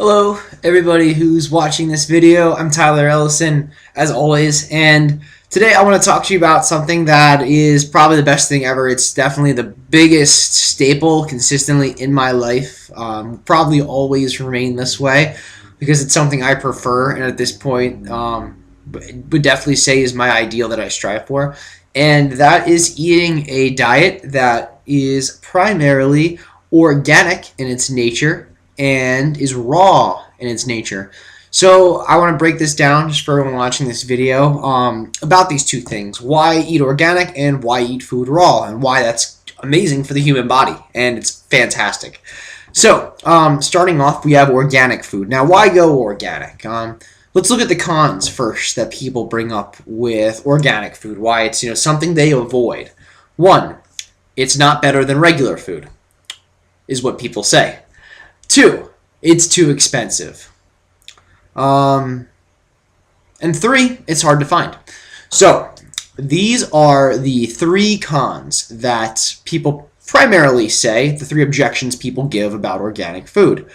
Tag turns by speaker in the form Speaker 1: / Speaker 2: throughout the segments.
Speaker 1: Hello, everybody who's watching this video. I'm Tyler Ellison, as always, and today I want to talk to you about something that is probably the best thing ever. It's definitely the biggest staple consistently in my life. Probably always remain this way because it's something I prefer, and at this point, would definitely say is my ideal that I strive for, and that is eating a diet that is primarily organic in its nature and is raw in its nature. So I want to break this down just for everyone watching this video about these two things: why eat organic and why eat food raw, and why that's amazing for the human body, and it's fantastic. So starting off, we have organic food. Now, why go organic? Let's look at the cons first that people bring up with organic food. Why it's something they avoid. One, it's not better than regular food, is what people say. Two, it's too expensive. And three, it's hard to find. So these are the three cons that people primarily say, the three objections people give about organic food.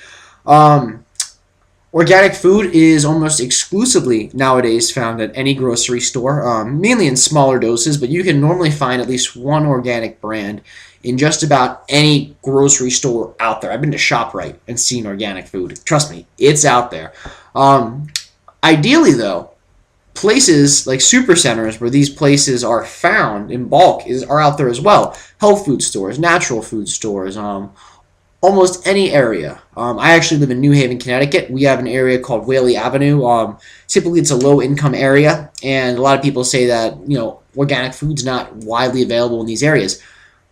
Speaker 1: Organic food is almost exclusively nowadays found at any grocery store, mainly in smaller doses, but you can normally find at least one organic brand in just about any grocery store out there. I've been to ShopRite and seen organic food. Trust me, it's out there. Ideally, though, places like super centers where these places are found in bulk are out there as well. Health food stores, natural food stores, almost any area. I actually live in New Haven, Connecticut. We have an area called Whaley Avenue. Typically, it's a low-income area, and a lot of people say that organic food's not widely available in these areas.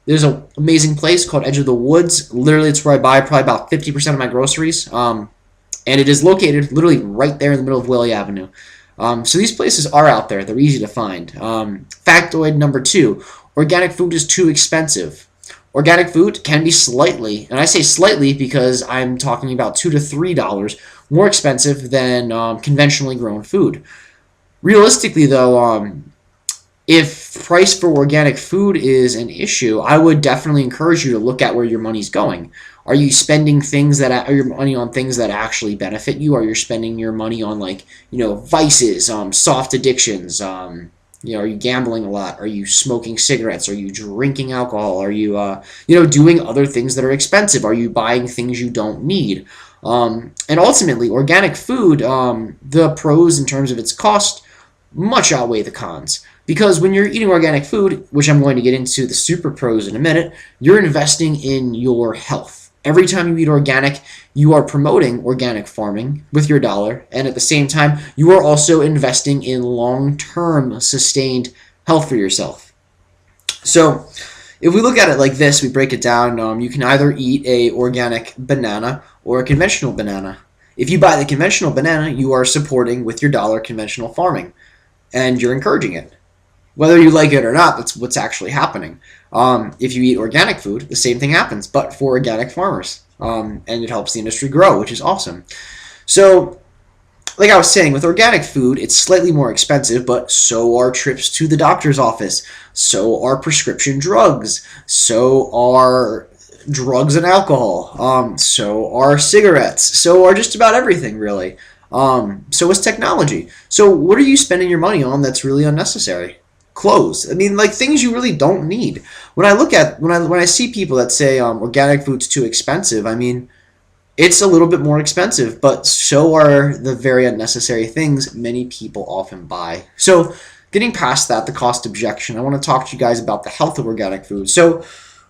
Speaker 1: There's an amazing place called Edge of the Woods. Literally, it's where I buy probably about 50% of my groceries, and it is located literally right there in the middle of Whaley Avenue. So these places are out there. They're easy to find. Factoid number 2, organic food is too expensive. Organic food can be slightly, and I say slightly because I'm talking about $2 to $3 more expensive than conventionally grown food. Realistically, though, if price for organic food is an issue, I would definitely encourage you to look at where your money's going. Are you spending your money on things that actually benefit you? Are you spending your money on vices, soft addictions? Are you gambling a lot? Are you smoking cigarettes? Are you drinking alcohol? Are you doing other things that are expensive? Are you buying things you don't need? And ultimately, organic food, the pros in terms of its cost much outweigh the cons. Because when you're eating organic food, which I'm going to get into the super pros in a minute, you're investing in your health. Every time you eat organic, you are promoting organic farming with your dollar, and at the same time, you are also investing in long-term sustained health for yourself. So if we look at it like this, we break it down, you can either eat a organic banana or a conventional banana. If you buy the conventional banana, you are supporting with your dollar conventional farming, and you're encouraging it. Whether you like it or not, that's what's actually happening. If you eat organic food, the same thing happens, but for organic farmers. And it helps the industry grow, which is awesome. So, like I was saying, with organic food, it's slightly more expensive, but so are trips to the doctor's office. So are prescription drugs. So are drugs and alcohol. So are cigarettes. So are just about everything, really. So is technology. So what are you spending your money on that's really unnecessary? Clothes. I mean, like things you really don't need. When I see people that say organic food's too expensive, I mean, it's a little bit more expensive, but so are the very unnecessary things many people often buy. So getting past that, the cost objection, I want to talk to you guys about the health of organic food. So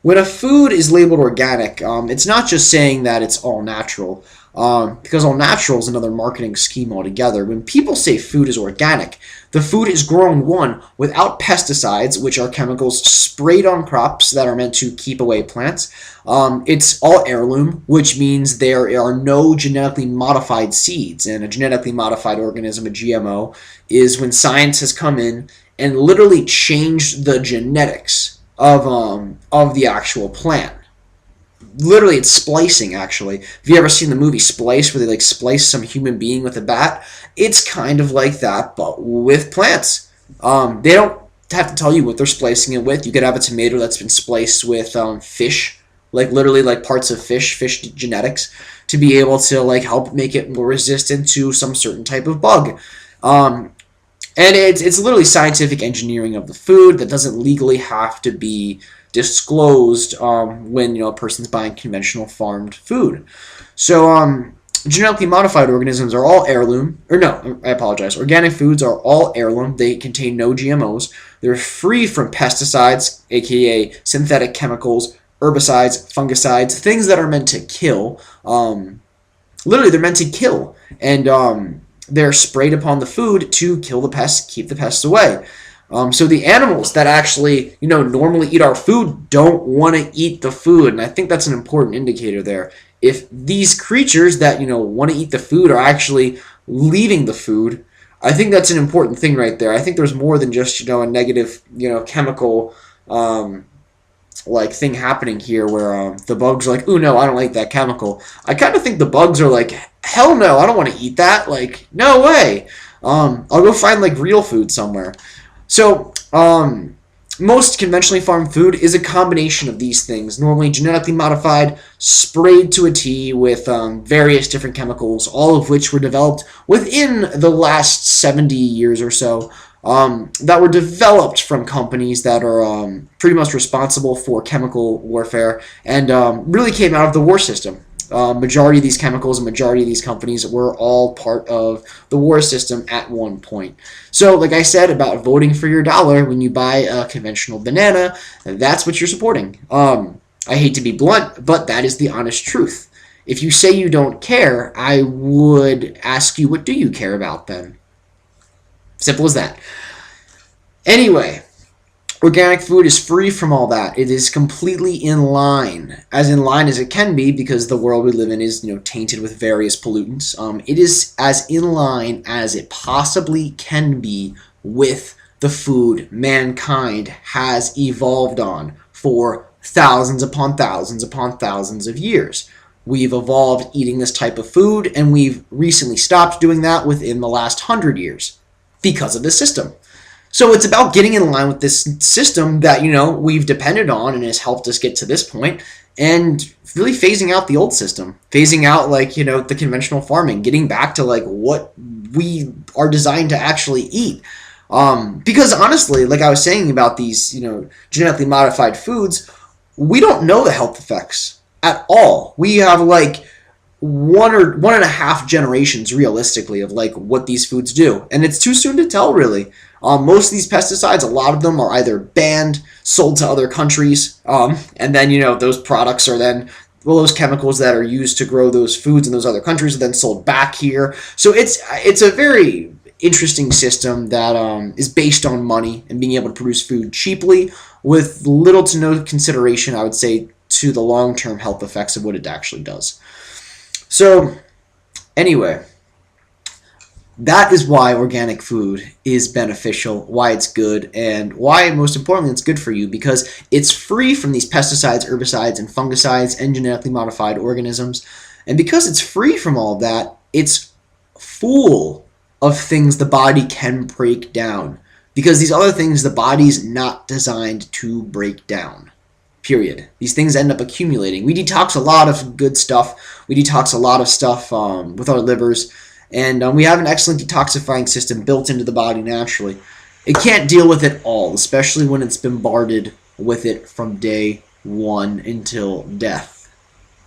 Speaker 1: when a food is labeled organic, it's not just saying that it's all natural, because all natural is another marketing scheme altogether. When people say food is organic, the food is grown, one, without pesticides, which are chemicals sprayed on crops that are meant to keep away plants. It's all heirloom, which means there are no genetically modified seeds. And a genetically modified organism, a GMO, is when science has come in and literally changed the genetics of the actual plant. Literally, it's splicing, actually. Have you ever seen the movie Splice, where they splice some human being with a bat? It's kind of like that, but with plants. They don't have to tell you what they're splicing it with. You could have a tomato that's been spliced with fish like literally like parts of fish genetics, to be able to like help make it more resistant to some certain type of bug. Um, and it's literally scientific engineering of the food that doesn't legally have to be disclosed when a person's buying conventional farmed food. So genetically modified organisms are all heirloom, or no, I apologize. Organic foods are all heirloom. They contain no GMOs. They're free from pesticides, aka synthetic chemicals, herbicides, fungicides, things that are meant to kill. Literally, they're meant to kill, and they're sprayed upon the food to kill the pests, keep the pests away. So the animals that actually, normally eat our food don't want to eat the food, and I think that's an important indicator there. If these creatures that, want to eat the food are actually leaving the food, I think that's an important thing right there. I think there's more than just, a negative, chemical, like thing happening here where the bugs are like, ooh, no, I don't like that chemical. I kind of think the bugs are like, hell no, I don't want to eat that. Like, no way. I'll go find like real food somewhere. So, most conventionally farmed food is a combination of these things, normally genetically modified, sprayed to a T with various different chemicals, all of which were developed within the last 70 years or so, that were developed from companies that are pretty much responsible for chemical warfare and really came out of the war system. Majority of these chemicals and majority of these companies were all part of the war system at one point. So, like I said about voting for your dollar when you buy a conventional banana, that's what you're supporting. I hate to be blunt, but that is the honest truth. If you say you don't care, I would ask you, what do you care about then? Simple as that. Anyway, organic food is free from all that. It is completely in line as it can be, because the world we live in is, tainted with various pollutants. It is as in line as it possibly can be with the food mankind has evolved on for thousands upon thousands upon thousands of years. We've evolved eating this type of food, and we've recently stopped doing that within the last 100 years because of this system. So it's about getting in line with this system that, we've depended on and has helped us get to this point, and really phasing out the old system, phasing out the conventional farming, getting back to what we are designed to actually eat. Because honestly, like I was saying about these, genetically modified foods, we don't know the health effects at all. We have one or one and a half generations realistically of what these foods do, and it's too soon to tell really. Most of these pesticides, a lot of them are either banned, sold to other countries, and then those products are then, those chemicals that are used to grow those foods in those other countries are then sold back here. So it's a very interesting system that is based on money and being able to produce food cheaply with little to no consideration, I would say, to the long-term health effects of what it actually does. So, anyway, that is why organic food is beneficial, why it's good, and why, most importantly, it's good for you, because it's free from these pesticides, herbicides, and fungicides, and genetically modified organisms. And because it's free from all that, it's full of things the body can break down. Because these other things the body's not designed to break down. Period. These things end up accumulating. We detox a lot of good stuff. We detox a lot of stuff with our livers. And we have an excellent detoxifying system built into the body naturally. It can't deal with it all, especially when it's bombarded with it from day one until death.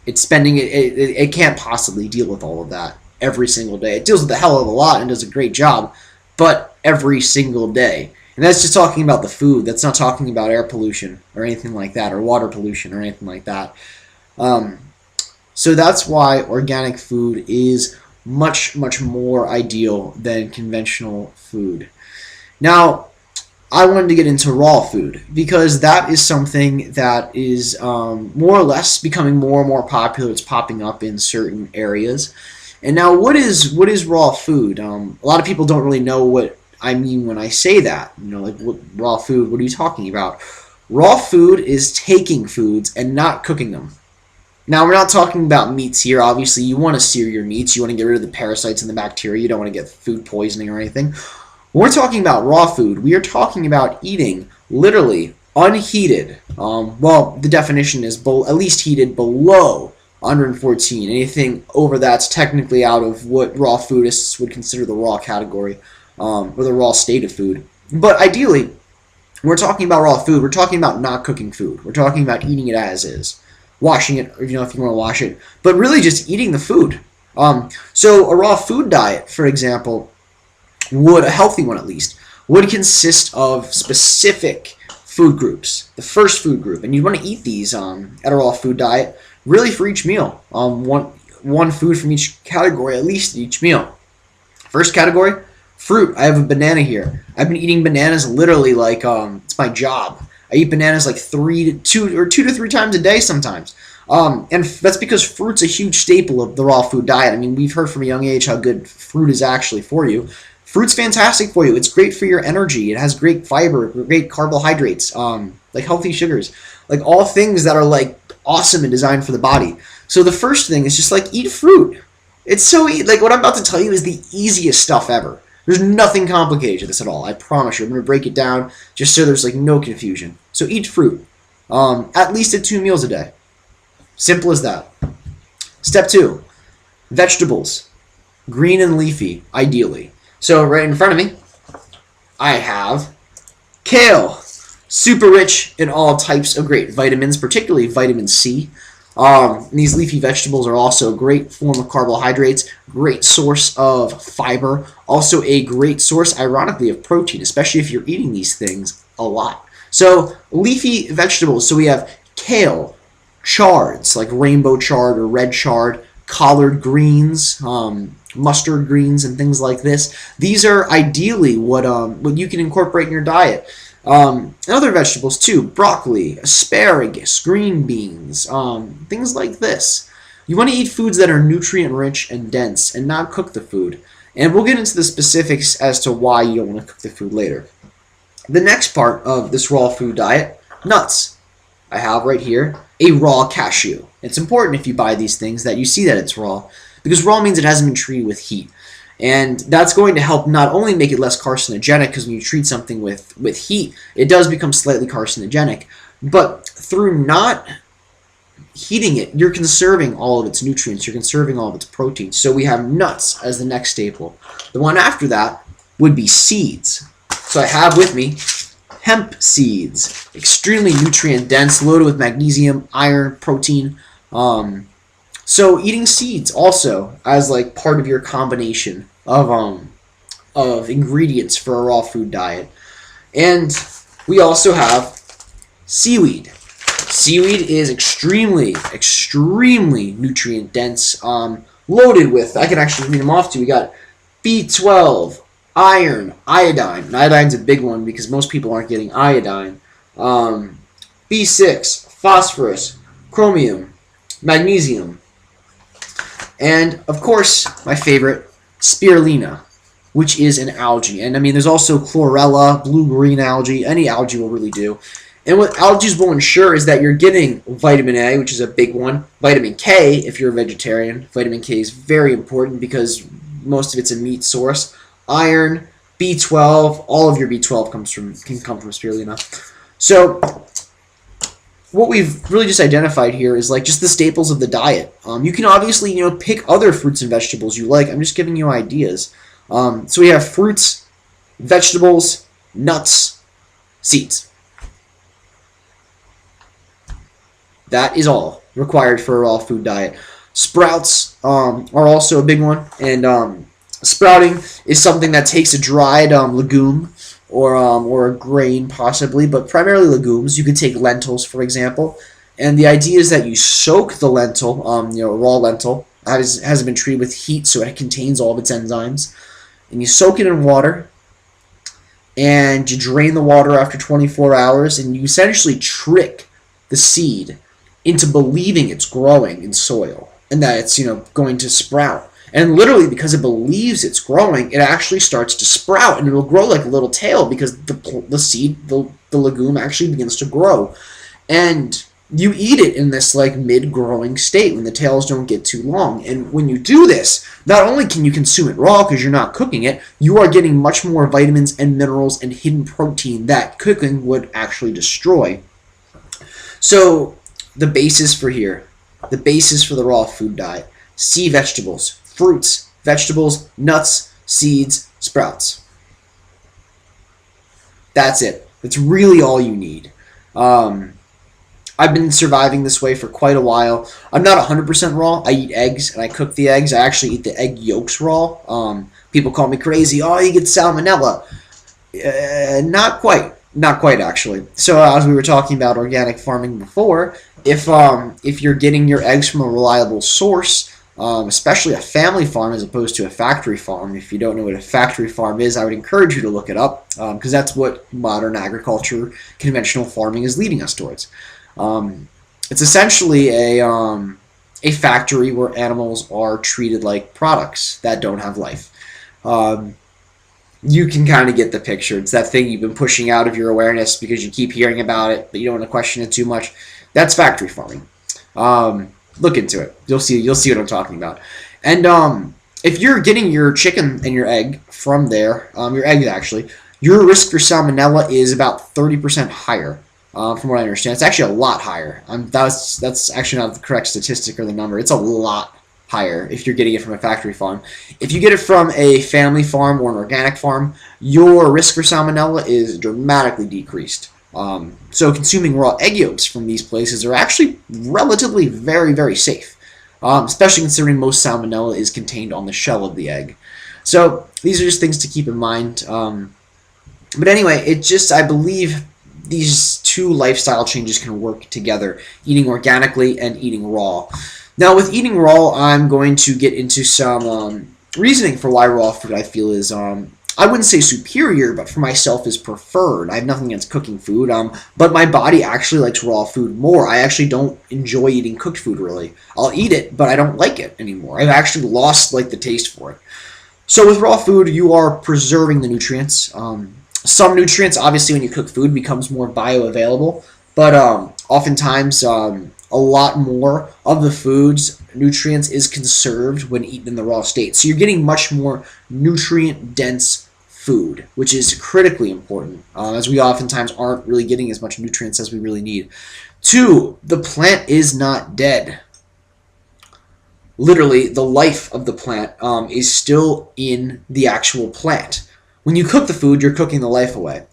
Speaker 1: It can't possibly deal with all of that every single day. It deals with a hell of a lot and does a great job, but every single day. And that's just talking about the food. That's not talking about air pollution or anything like that, or water pollution or anything like that. So that's why organic food is much, much more ideal than conventional food. Now, I wanted to get into raw food because that is something that is more or less becoming more and more popular. It's popping up in certain areas. And now, what is raw food? A lot of people don't really know what I mean when I say that. What raw food, what are you talking about? Raw food is taking foods and not cooking them. Now, we're not talking about meats here. Obviously, you want to sear your meats. You want to get rid of the parasites and the bacteria. You don't want to get food poisoning or anything. When we're talking about raw food, we are talking about eating, literally, Unheated. Well, the definition is at least heated below 114. Anything over that's technically out of what raw foodists would consider the raw category, or the raw state of food. But ideally, we're talking about raw food. We're talking about not cooking food. We're talking about eating it as is, washing it, if you want to wash it, but really just eating the food. So a raw food diet, for example, a healthy one at least, would consist of specific food groups. The first food group, and you want to eat these at a raw food diet really for each meal. One food from each category at least each meal. First category, fruit. I have a banana here. I've been eating bananas literally like it's my job. I eat bananas like 2 to 3 times a day sometimes. And that's because fruit's a huge staple of the raw food diet. I mean, we've heard from a young age how good fruit is actually for you. Fruit's fantastic for you. It's great for your energy. It has great fiber, great carbohydrates, like healthy sugars, like all things that are like awesome and designed for the body. So the first thing is just like eat fruit. It's so like what I'm about to tell you is the easiest stuff ever. There's nothing complicated to this at all. I promise you. I'm going to break it down just so there's like no confusion. So eat fruit, at least at 2 meals a day. Simple as that. Step 2, vegetables, green and leafy, ideally. So right in front of me, I have kale, super rich in all types of great vitamins, particularly vitamin C. These leafy vegetables are also a great form of carbohydrates, great source of fiber, also a great source, ironically, of protein, especially if you're eating these things a lot. So leafy vegetables, so we have kale, chards, like rainbow chard or red chard, collard greens, mustard greens, and things like this. These are ideally what you can incorporate in your diet. And other vegetables too, broccoli, asparagus, green beans, things like this. You want to eat foods that are nutrient rich and dense and not cook the food. And we'll get into the specifics as to why you don't want to cook the food later. The next part of this raw food diet, nuts. I have right here a raw cashew. It's important if you buy these things that you see that it's raw, because raw means it hasn't been treated with heat. And that's going to help not only make it less carcinogenic, because when you treat something with heat, it does become slightly carcinogenic, but through not heating it, you're conserving all of its nutrients, you're conserving all of its protein. So we have nuts as the next staple. The one after that would be seeds. So I have with me hemp seeds, extremely nutrient dense, loaded with magnesium, iron, protein. So eating seeds also as like part of your combination of ingredients for a raw food diet. And we also have seaweed. Seaweed is extremely nutrient dense, loaded with, I can actually read them off to you. We got B12, iron, iodine. And iodine's a big one because most people aren't getting iodine. B6, phosphorus, chromium, magnesium, and of course my favorite, spirulina, which is an algae. And I mean, there's also chlorella, blue-green algae. Any algae will really do. And what algae will ensure is that you're getting vitamin A, which is a big one, vitamin K if you're a vegetarian. Vitamin K is very important because most of it's a meat source. Iron, B12, all of your B12 can come from spirulina. So what we've really just identified here is like just the staples of the diet. You can obviously pick other fruits and vegetables you like. I'm just giving you ideas. So we have fruits, vegetables, nuts, seeds. That is all required for a raw food diet. Sprouts are also a big one, and sprouting is something that takes a dried legume or a grain possibly, but primarily legumes. You could take lentils, for example, and the idea is that you soak the lentil, raw lentil, hasn't been treated with heat, so it contains all of its enzymes, and you soak it in water, and you drain the water after 24 hours, and you essentially trick the seed into believing it's growing in soil and that it's going to sprout. And literally, because it believes it's growing, it actually starts to sprout, and it'll grow like a little tail because the seed, the legume, actually begins to grow. And you eat it in this like mid-growing state when the tails don't get too long. And when you do this, not only can you consume it raw because you're not cooking it, you are getting much more vitamins and minerals and hidden protein that cooking would actually destroy. So the basis for here, the basis for the raw food diet: sea vegetables, fruits, vegetables, nuts, seeds, sprouts. That's it. That's really all you need. I've been surviving this way for quite a while. I'm not 100% raw. I eat eggs, and I cook the eggs. I actually eat the egg yolks raw. People call me crazy. Oh, you get salmonella. Not quite. Not quite, actually. So as we were talking about organic farming before, if you're getting your eggs from a reliable source, especially a family farm as opposed to a factory farm. If you don't know what a factory farm is, I would encourage you to look it up, because that's what modern agriculture, conventional farming is leading us towards. It's essentially a factory where animals are treated like products that don't have life. You can kind of get the picture. It's that thing you've been pushing out of your awareness because you keep hearing about it, but you don't want to question it too much. That's factory farming. Look into it. You'll see what I'm talking about. And if you're getting your chicken and your egg from there, your eggs actually, your risk for salmonella is about 30% higher. From what I understand, it's actually a lot higher. That's actually not the correct statistic or the number. It's a lot higher if you're getting it from a factory farm. If you get it from a family farm or an organic farm, your risk for salmonella is dramatically decreased. So consuming raw egg yolks from these places are actually relatively very, very safe, especially considering most salmonella is contained on the shell of the egg. So these are just things to keep in mind. But anyway, I believe these two lifestyle changes can work together, eating organically and eating raw. Now, with eating raw, I'm going to get into some reasoning for why raw food I feel is, I wouldn't say superior, but for myself is preferred. I have nothing against cooking food, but my body actually likes raw food more. I actually don't enjoy eating cooked food, really. I'll eat it, but I don't like it anymore. I've actually lost like the taste for it. So with raw food, you are preserving the nutrients. Some nutrients, obviously, when you cook food, becomes more bioavailable, but oftentimes a lot more of the food's nutrients is conserved when eaten in the raw state. So you're getting much more nutrient-dense food, which is critically important, as we oftentimes aren't really getting as much nutrients as we really need. 2, the plant is not dead. Literally, the life of the plant is still in the actual plant. When you cook the food, you're cooking the life away.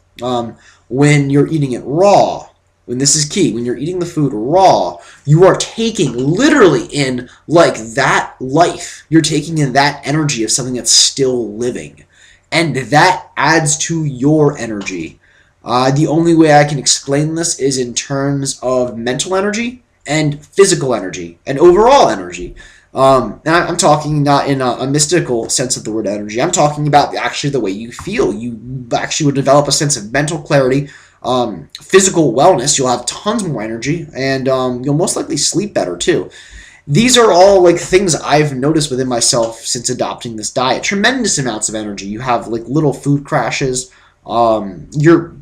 Speaker 1: When you're eating it raw, and this is key, when you're eating the food raw, you are taking literally in like that life. You're taking in that energy of something that's still living. And that adds to your energy. The only way I can explain this is in terms of mental energy and physical energy and overall energy. And I'm talking not in a mystical sense of the word energy. I'm talking about actually the way you feel. You actually would develop a sense of mental clarity, physical wellness. You'll have tons more energy, and you'll most likely sleep better too. These are all like things I've noticed within myself since adopting this diet. Tremendous amounts of energy. You have like little food crashes. You're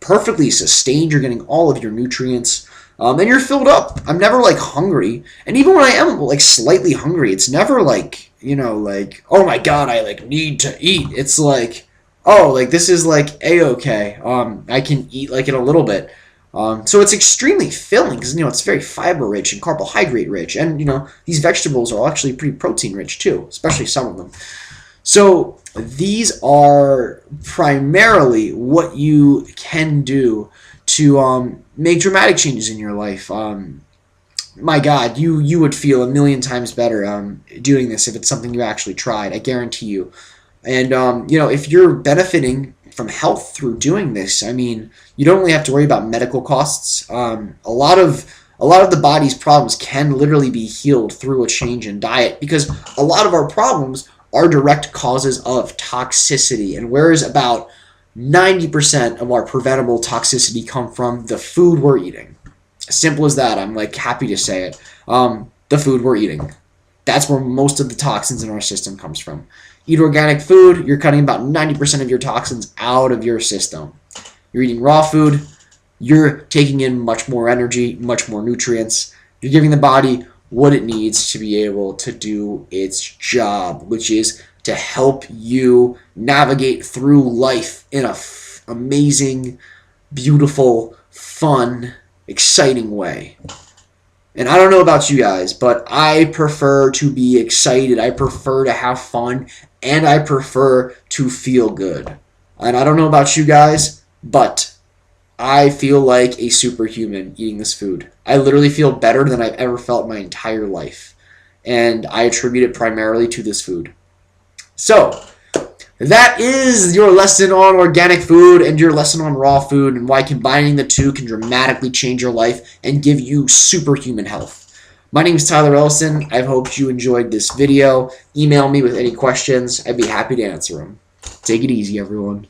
Speaker 1: perfectly sustained. You're getting all of your nutrients. And you're filled up. I'm never like hungry. And even when I am like slightly hungry, it's never like, like, oh my God, I like need to eat. It's like, oh, like this is like a-okay. I can eat like in a little bit. So it's extremely filling because, it's very fiber rich and carbohydrate rich. And, these vegetables are actually pretty protein rich too, especially some of them. So these are primarily what you can do to make dramatic changes in your life. My God, you would feel a million times better doing this if it's something you actually tried. I guarantee you. And if you're benefiting from health through doing this, I mean, you don't really have to worry about medical costs. A lot of the body's problems can literally be healed through a change in diet, because a lot of our problems are direct causes of toxicity, and whereas about 90% of our preventable toxicity come from the food we're eating. Simple as that. I'm like happy to say it. The food we're eating. That's where most of the toxins in our system comes from. Eat organic food, you're cutting about 90% of your toxins out of your system. You're eating raw food, you're taking in much more energy, much more nutrients. You're giving the body what it needs to be able to do its job, which is to help you navigate through life in a amazing, beautiful, fun, exciting way. And I don't know about you guys, but I prefer to be excited. I prefer to have fun, and I prefer to feel good. And I don't know about you guys, but I feel like a superhuman eating this food. I literally feel better than I've ever felt in my entire life. And I attribute it primarily to this food. So, that is your lesson on organic food and your lesson on raw food and why combining the two can dramatically change your life and give you superhuman health. My name is Tyler Ellison. I hope you enjoyed this video. Email me with any questions. I'd be happy to answer them. Take it easy, everyone.